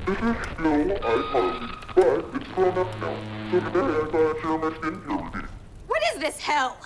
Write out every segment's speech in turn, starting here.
This is still iCarly, but it's grown up now. So today I thought I'd share my skincare routine. What is this hell?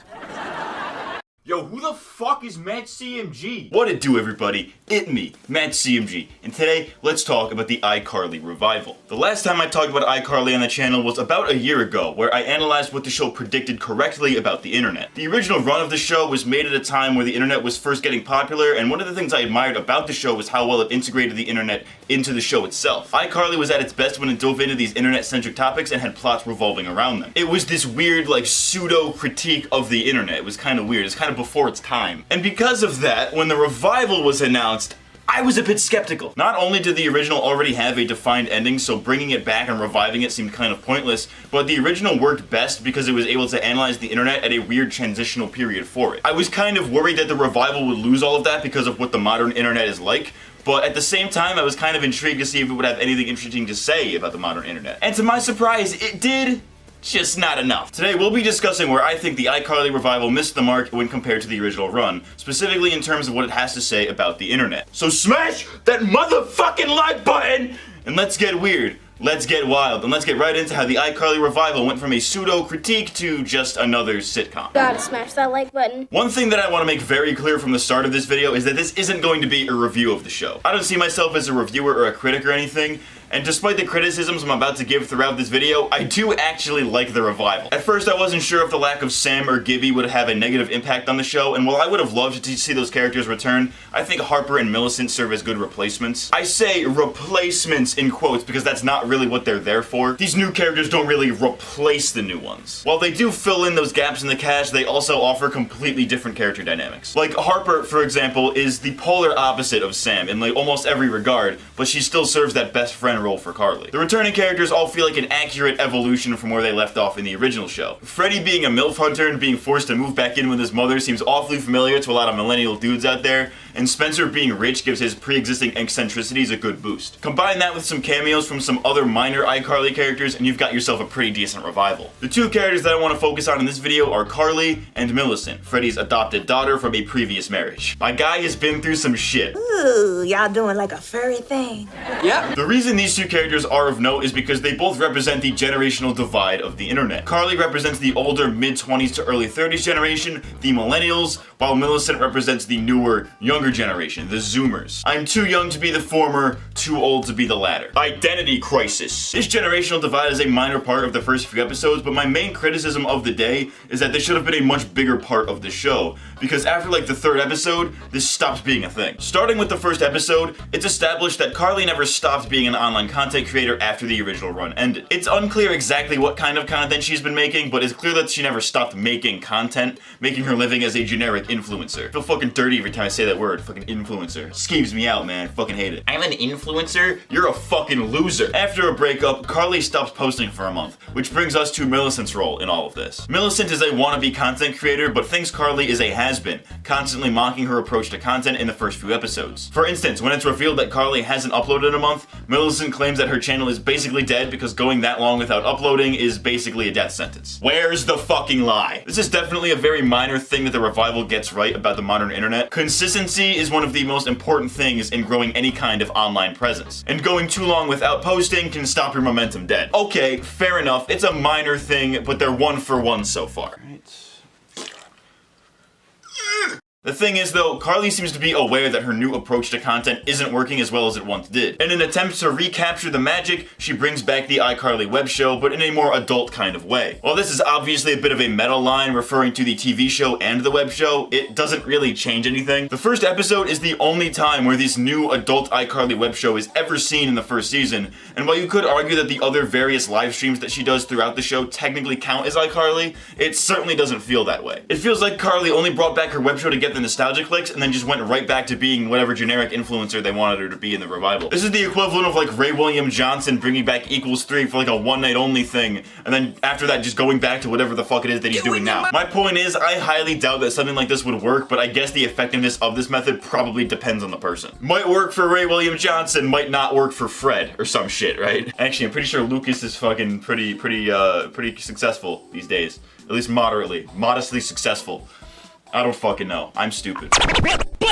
Yo, who the fuck is MattCMG? What it do, everybody? It me, MattCMG, and today let's talk about the iCarly revival. The last time I talked about iCarly on the channel was about a year ago, where I analyzed what the show predicted correctly about the internet. The original run of the show was made at a time where the internet was first getting popular, and one of the things I admired about the show was how well it integrated the internet into the show itself. iCarly was at its best when it dove into these internet-centric topics and had plots revolving around them. It was this weird, like, pseudo-critique of the internet. It was kind of weird. It's kind of before its time. And because of that, when the revival was announced, I was a bit skeptical. Not only did the original already have a defined ending, so bringing it back and reviving it seemed kind of pointless, but the original worked best because it was able to analyze the internet at a weird transitional period for it. I was kind of worried that the revival would lose all of that because of what the modern internet is like, but at the same time, I was kind of intrigued to see if it would have anything interesting to say about the modern internet. And to my surprise, it did. Just not enough. Today we'll be discussing where I think the iCarly revival missed the mark when compared to the original run, specifically in terms of what it has to say about the internet. So smash that motherfucking like button and let's get weird. Let's get wild, and let's get right into how the iCarly revival went from a pseudo-critique to just another sitcom. Gotta smash that like button. One thing that I want to make very clear from the start of this video is that this isn't going to be a review of the show. I don't see myself as a reviewer or a critic or anything, and despite the criticisms I'm about to give throughout this video, I do actually like the revival. At first I wasn't sure if the lack of Sam or Gibby would have a negative impact on the show, and while I would have loved to see those characters return, I think Harper and Millicent serve as good replacements. I say replacements in quotes because that's not really what they're there for. These new characters don't really replace the new ones. While they do fill in those gaps in the cast, they also offer completely different character dynamics. Like Harper, for example, is the polar opposite of Sam in like almost every regard, but she still serves that best friend role for Carly. The returning characters all feel like an accurate evolution from where they left off in the original show. Freddie being a MILF hunter and being forced to move back in with his mother seems awfully familiar to a lot of millennial dudes out there, and Spencer being rich gives his pre-existing eccentricities a good boost. Combine that with some cameos from some other minor iCarly characters and you've got yourself a pretty decent revival. The two characters that I want to focus on in this video are Carly and Millicent, Freddie's adopted daughter from a previous marriage. My guy has been through some shit. Ooh, y'all doing like a furry thing. Yep. The reason these two characters are of note is because they both represent the generational divide of the internet. Carly represents the older mid-20s to early 30s generation, the millennials, while Millicent represents the newer, younger generation, the Zoomers. I'm too young to be the former, too old to be the latter. Identity crisis. This generational divide is a minor part of the first few episodes, but my main criticism of the day is that this should have been a much bigger part of the show, because after like the third episode, this stops being a thing. Starting with the first episode, it's established that Carly never stopped being an online content creator after the original run ended. It's unclear exactly what kind of content she's been making, but it's clear that she never stopped making content, making her living as a generic influencer. I feel fucking dirty every time I say that word, fucking influencer. Skeeves me out, man. Fucking hate it. I'm an influencer? You're a fucking loser. After a breakup, Carly stops posting for a month, which brings us to Millicent's role in all of this. Millicent is a wannabe content creator, but thinks Carly is a has-been, constantly mocking her approach to content in the first few episodes. For instance, when it's revealed that Carly hasn't uploaded in a month, Millicent claims that her channel is basically dead because going that long without uploading is basically a death sentence. Where's the fucking lie? This is definitely a very minor thing that the revival gets right about the modern internet. Consistency is one of the most important things in growing any kind of online presence, and going too long without posting can stop your momentum dead. Okay, fair enough, it's a minor thing, but they're one for one so far. The thing is though, Carly seems to be aware that her new approach to content isn't working as well as it once did. In an attempt to recapture the magic, she brings back the iCarly web show, but in a more adult kind of way. While this is obviously a bit of a meta line referring to the TV show and the web show, it doesn't really change anything. The first episode is the only time where this new adult iCarly web show is ever seen in the first season, and while you could argue that the other various live streams that she does throughout the show technically count as iCarly, it certainly doesn't feel that way. It feels like Carly only brought back her web show to get the nostalgia clicks and then just went right back to being whatever generic influencer they wanted her to be in the revival. This is the equivalent of like Ray William Johnson bringing back Equals 3 for like a one night only thing, and then after that just going back to whatever the fuck it is that he's doing now. My point is, I highly doubt that something like this would work, but I guess the effectiveness of this method probably depends on the person. Might work for Ray William Johnson, might not work for Fred or some shit, right? Actually, I'm pretty sure Lucas is fucking pretty successful these days. At least modestly successful. I don't fucking know. I'm stupid.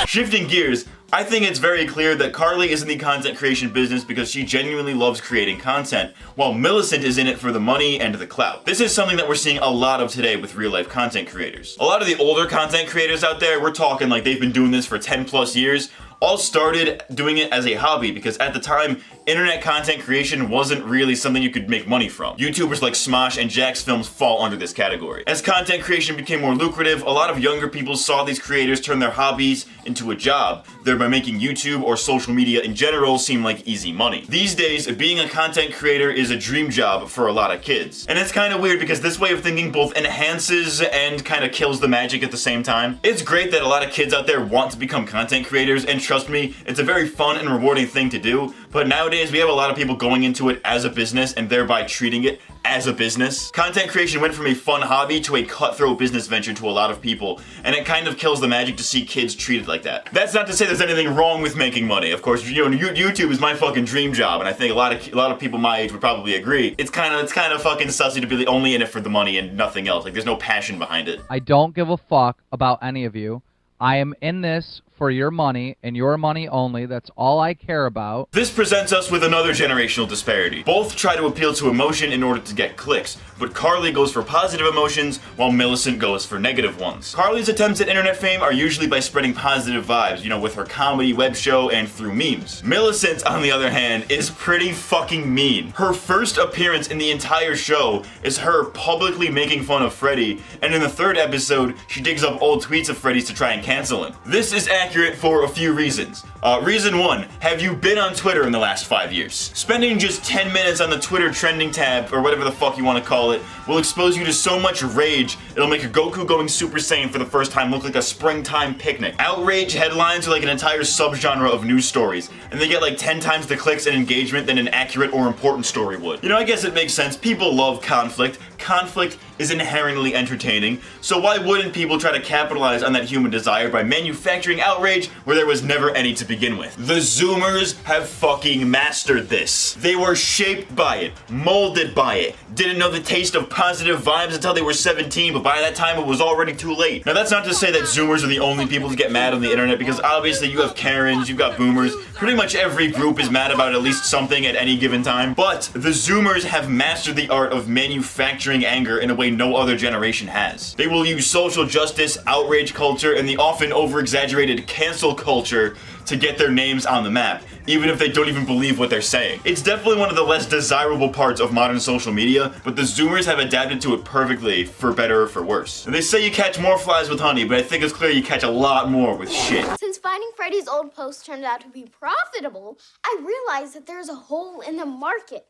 Shifting gears, I think it's very clear that Carly is in the content creation business because she genuinely loves creating content, while Millicent is in it for the money and the clout. This is something that we're seeing a lot of today with real life content creators. A lot of the older content creators out there, we're talking like they've been doing this for 10 plus years, all started doing it as a hobby because at the time, internet content creation wasn't really something you could make money from. YouTubers like Smosh and Jack's Films fall under this category. As content creation became more lucrative, a lot of younger people saw these creators turn their hobbies into a job, thereby making YouTube or social media in general seem like easy money. These days, being a content creator is a dream job for a lot of kids. And it's kind of weird because this way of thinking both enhances and kind of kills the magic at the same time. It's great that a lot of kids out there want to become content creators, and trust me, it's a very fun and rewarding thing to do, but nowadays we have a lot of people going into it as a business and thereby treating it as a business. Content creation went from a fun hobby to a cutthroat business venture to a lot of people, and it kind of kills the magic to see kids treated like that. That's not to say there's anything wrong with making money. Of course, you know, YouTube is my fucking dream job, and I think a lot of people my age would probably agree. It's kind of fucking sussy to be only in it for the money and nothing else. Like, there's no passion behind it. I don't give a fuck about any of you. I am in this for your money and your money only. That's all I care about. This presents us with another generational disparity. Both try to appeal to emotion in order to get clicks, but Carly goes for positive emotions while Millicent goes for negative ones. Carly's attempts at internet fame are usually by spreading positive vibes, you know, with her comedy, web show, and through memes. Millicent, on the other hand, is pretty fucking mean. Her first appearance in the entire show is her publicly making fun of Freddie, and in the third episode, she digs up old tweets of Freddie's to try and cancel him. This is accurate for a few reasons. Reason 1, have you been on Twitter in the last 5 years? Spending just 10 minutes on the Twitter trending tab, or whatever the fuck you want to call it, will expose you to so much rage, it'll make a Goku going Super Saiyan for the first time look like a springtime picnic. Outrage headlines are like an entire subgenre of news stories, and they get like 10 times the clicks and engagement than an accurate or important story would. You know, I guess it makes sense. People love conflict. Conflict is inherently entertaining, so why wouldn't people try to capitalize on that human desire by manufacturing outrage where there was never any to begin with? The Zoomers have fucking mastered this. They were shaped by it, molded by it, didn't know the taste of positive vibes until they were 17, but by that time it was already too late. Now that's not to say that Zoomers are the only people to get mad on the internet, because obviously you have Karens, you've got Boomers, pretty much every group is mad about at least something at any given time, but the Zoomers have mastered the art of manufacturing anger in a way no other generation has. They will use social justice, outrage culture, and the often over-exaggerated cancel culture to get their names on the map, even if they don't even believe what they're saying. It's definitely one of the less desirable parts of modern social media, but the Zoomers have adapted to it perfectly, for better or for worse. And they say you catch more flies with honey, but I think it's clear you catch a lot more with shit. Since finding Freddy's old post turned out to be profitable, I realized that there's a hole in the market.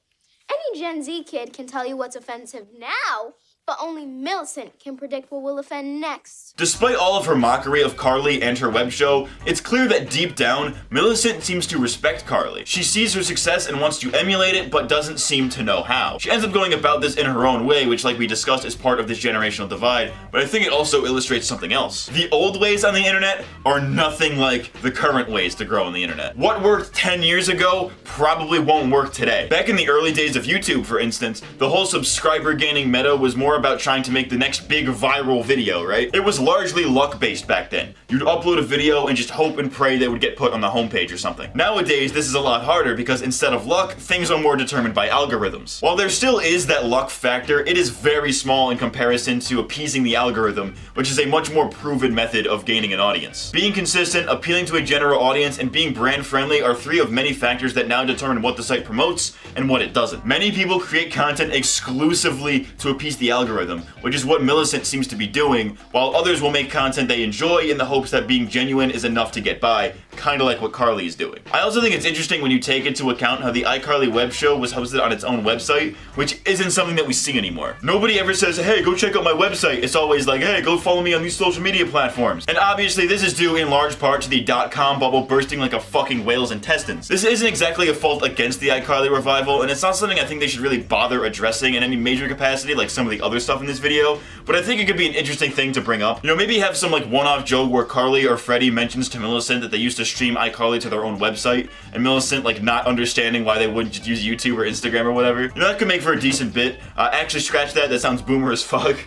Any Gen Z kid can tell you what's offensive now, but only Millicent can predict what will offend next. Despite all of her mockery of Carly and her web show, it's clear that deep down, Millicent seems to respect Carly. She sees her success and wants to emulate it, but doesn't seem to know how. She ends up going about this in her own way, which, like we discussed, is part of this generational divide, but I think it also illustrates something else. The old ways on the internet are nothing like the current ways to grow on the internet. What worked 10 years ago probably won't work today. Back in the early days of YouTube, for instance, the whole subscriber gaining meta was more about trying to make the next big viral video, right? It was largely luck-based back then. You'd upload a video and just hope and pray they would get put on the homepage or something. Nowadays, this is a lot harder because instead of luck, things are more determined by algorithms. While there still is that luck factor, it is very small in comparison to appeasing the algorithm, which is a much more proven method of gaining an audience. Being consistent, appealing to a general audience, and being brand friendly are 3 of many factors that now determine what the site promotes and what it doesn't. Many people create content exclusively to appease the algorithm, which is what Millicent seems to be doing, while others will make content they enjoy in the hopes that being genuine is enough to get by, kinda like what Carly is doing. I also think it's interesting when you take into account how the iCarly web show was hosted on its own website, which isn't something that we see anymore. Nobody ever says, hey, go check out my website. It's always like, hey, go follow me on these social media platforms. And obviously this is due in large part to the .com bubble bursting like a fucking whale's intestines. This isn't exactly a fault against the iCarly revival, and it's not something I think they should really bother addressing in any major capacity like some of the other stuff in this video, but I think it could be an interesting thing to bring up. You know, maybe have some like one-off joke where Carly or Freddie mentions to Millicent that they used to stream iCarly to their own website, and Millicent like not understanding why they wouldn't just use YouTube or Instagram or whatever. You know, that could make for a decent bit. Actually, scratch that. That sounds boomer as fuck.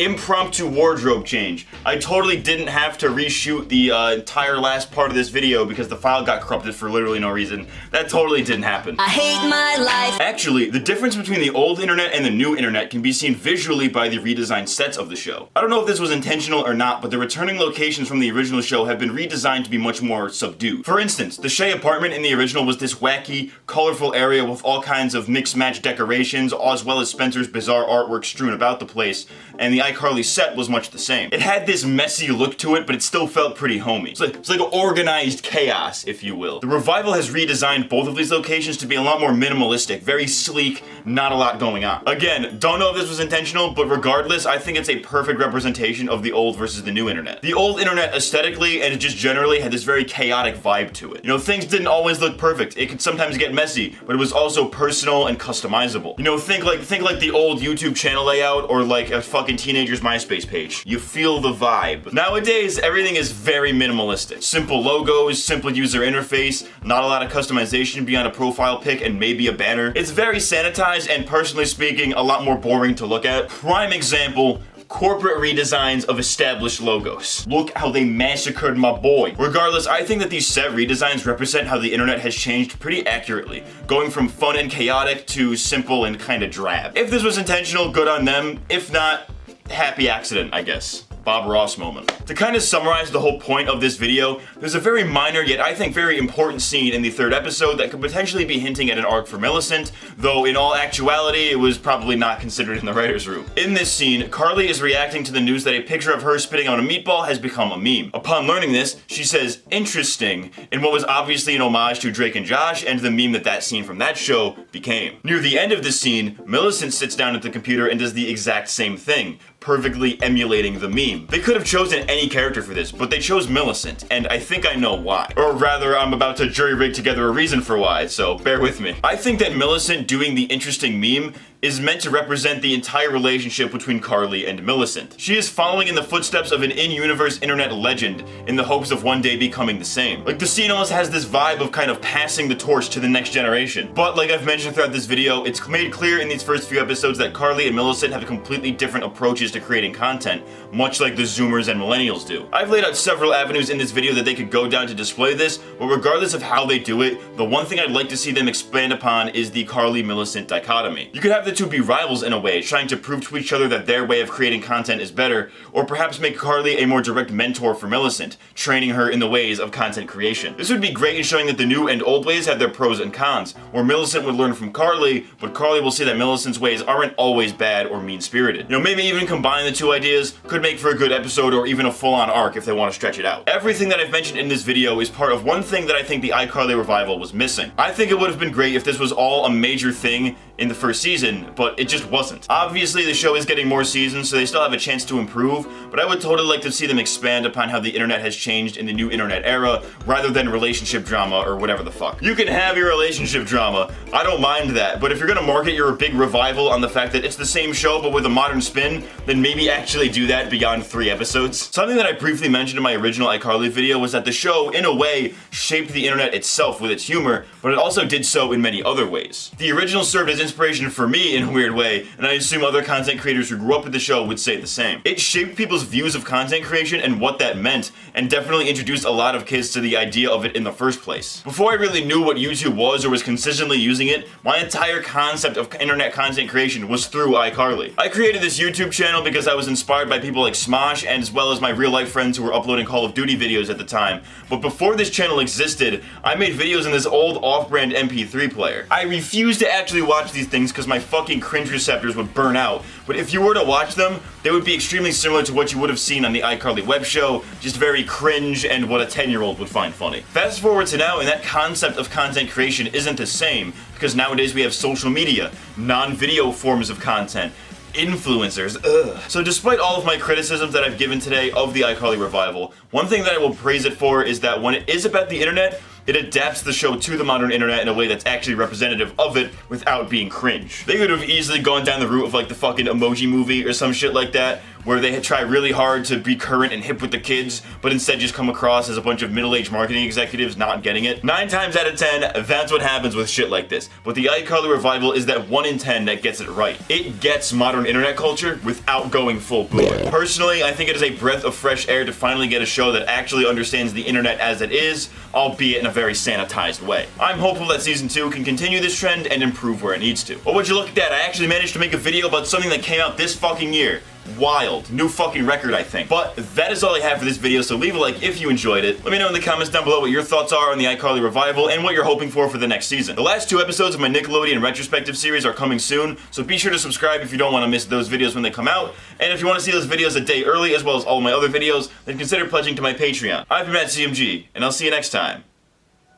Impromptu wardrobe change. I totally didn't have to reshoot the entire last part of this video because the file got corrupted for literally no reason. That totally didn't happen. I hate my life. Actually, the difference between the old internet and the new internet can be seen visually by the redesigned sets of the show. I don't know if this was intentional or not, but the returning locations from the original show have been redesigned to be much more subdued. For instance, the Shea apartment in the original was this wacky, colorful area with all kinds of mix-match decorations, as well as Spencer's bizarre artwork strewn about the place, and the iCarly set was much the same. It had this messy look to it, but it still felt pretty homey. It's like organized chaos, if you will. The revival has redesigned both of these locations to be a lot more minimalistic, very sleek, not a lot going on. Again, don't know if this was intentional, but regardless, I think it's a perfect representation of the old versus the new internet. The old internet aesthetically and just generally had this very chaotic vibe to it. You know, things didn't always look perfect. It could sometimes get messy, but it was also personal and customizable. You know, think like the old YouTube channel layout or like a fucking teenager's MySpace page. You feel the vibe. Nowadays, everything is very minimalistic. Simple logos, simple user interface, not a lot of customization beyond a profile pic and maybe a banner. It's very sanitized and, personally speaking, a lot more boring to look at. Prime example, corporate redesigns of established logos. Look how they massacred my boy. Regardless, I think that these set redesigns represent how the internet has changed pretty accurately, going from fun and chaotic to simple and kind of drab. If this was intentional, good on them. If not, happy accident, I guess. Bob Ross moment. To kind of summarize the whole point of this video, there's a very minor yet I think very important scene in the third episode that could potentially be hinting at an arc for Millicent, though in all actuality it was probably not considered in the writer's room. In this scene, Carly is reacting to the news that a picture of her spitting out a meatball has become a meme. Upon learning this, she says, "Interesting," in what was obviously an homage to Drake and Josh and the meme that scene from that show became. Near the end of this scene, Millicent sits down at the computer and does the exact same thing, perfectly emulating the meme. They could have chosen any character for this, but they chose Millicent, and I think I know why. Or rather, I'm about to jury-rig together a reason for why, so bear with me. I think that Millicent doing the interesting meme is meant to represent the entire relationship between Carly and Millicent. She is following in the footsteps of an in-universe internet legend in the hopes of one day becoming the same. Like, the scene almost has this vibe of kind of passing the torch to the next generation. But like I've mentioned throughout this video, it's made clear in these first few episodes that Carly and Millicent have completely different approaches to creating content, much like the Zoomers and Millennials do. I've laid out several avenues in this video that they could go down to display this, but regardless of how they do it, the one thing I'd like to see them expand upon is the Carly-Millicent dichotomy. You could have the two be rivals in a way, trying to prove to each other that their way of creating content is better, or perhaps make Carly a more direct mentor for Millicent, training her in the ways of content creation. This would be great in showing that the new and old ways have their pros and cons, where Millicent would learn from Carly, but Carly will see that Millicent's ways aren't always bad or mean-spirited. You know, maybe even combine the two ideas could make for a good episode or even a full-on arc if they want to stretch it out. Everything that I've mentioned in this video is part of one thing that I think the iCarly revival was missing. I think it would have been great if this was all a major thing in the first season, but it just wasn't. Obviously, the show is getting more seasons, so they still have a chance to improve, but I would totally like to see them expand upon how the internet has changed in the new internet era, rather than relationship drama or whatever the fuck. You can have your relationship drama, I don't mind that, but if you're gonna market your big revival on the fact that it's the same show but with a modern spin, then maybe actually do that beyond 3 episodes. Something that I briefly mentioned in my original iCarly video was that the show, in a way, shaped the internet itself with its humor, but it also did so in many other ways. The original served as inspiration for me in a weird way, and I assume other content creators who grew up with the show would say the same. It shaped people's views of content creation and what that meant, and definitely introduced a lot of kids to the idea of it in the first place. Before I really knew what YouTube was or was consistently using it, my entire concept of internet content creation was through iCarly. I created this YouTube channel because I was inspired by people like Smosh and as well as my real life friends who were uploading Call of Duty videos at the time, but before this channel existed, I made videos in this old off-brand MP3 player. I refused to actually watch these things because my fucking cringe receptors would burn out, but if you were to watch them, they would be extremely similar to what you would have seen on the iCarly web show, just very cringe and what a 10-year-old would find funny. Fast forward to now, and that concept of content creation isn't the same, because nowadays we have social media, non-video forms of content, influencers, So despite all of my criticisms that I've given today of the iCarly revival, one thing that I will praise it for is that when it is about the internet, it adapts the show to the modern internet in a way that's actually representative of it without being cringe. They could have easily gone down the route of like the fucking Emoji Movie or some shit like that, where they try really hard to be current and hip with the kids, but instead just come across as a bunch of middle-aged marketing executives not getting it. 9 times out of 10, that's what happens with shit like this. But the iCarly revival is that 1 in 10 that gets it right. It gets modern internet culture without going full boomer. Personally, I think it is a breath of fresh air to finally get a show that actually understands the internet as it is, albeit in a very sanitized way. I'm hopeful that season 2 can continue this trend and improve where it needs to. But would you look at that, I actually managed to make a video about something that came out this fucking year. Wild. New fucking record, I think. But that is all I have for this video, so leave a like if you enjoyed it. Let me know in the comments down below what your thoughts are on the iCarly revival and what you're hoping for the next season. The last 2 episodes of my Nickelodeon retrospective series are coming soon, so be sure to subscribe if you don't want to miss those videos when they come out. And if you want to see those videos a day early, as well as all of my other videos, then consider pledging to my Patreon. I've been MattCMG, and I'll see you next time.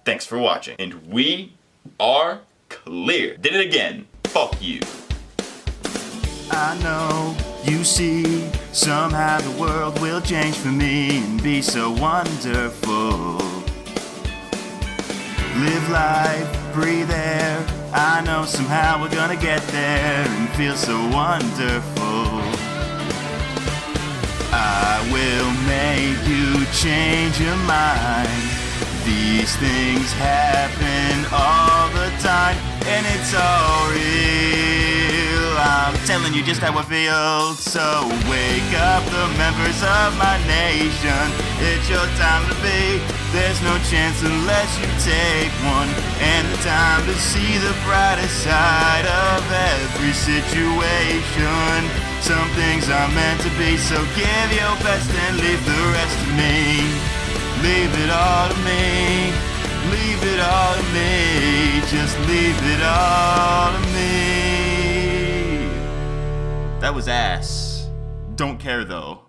Thanks for watching. And we are clear. Did it again. Fuck you. I know, you see, somehow the world will change for me and be so wonderful. Live life, breathe air, I know somehow we're gonna get there and feel so wonderful. I will make you change your mind. These things happen all the time and it's all real. I'm telling you just how I feel. So wake up the members of my nation. It's your time to be. There's no chance unless you take one. And the time to see the brighter side of every situation. Some things are meant to be, so give your best and leave the rest to me. Leave it all to me. Leave it all to me. Just leave it all to me. That was ass. Don't care though.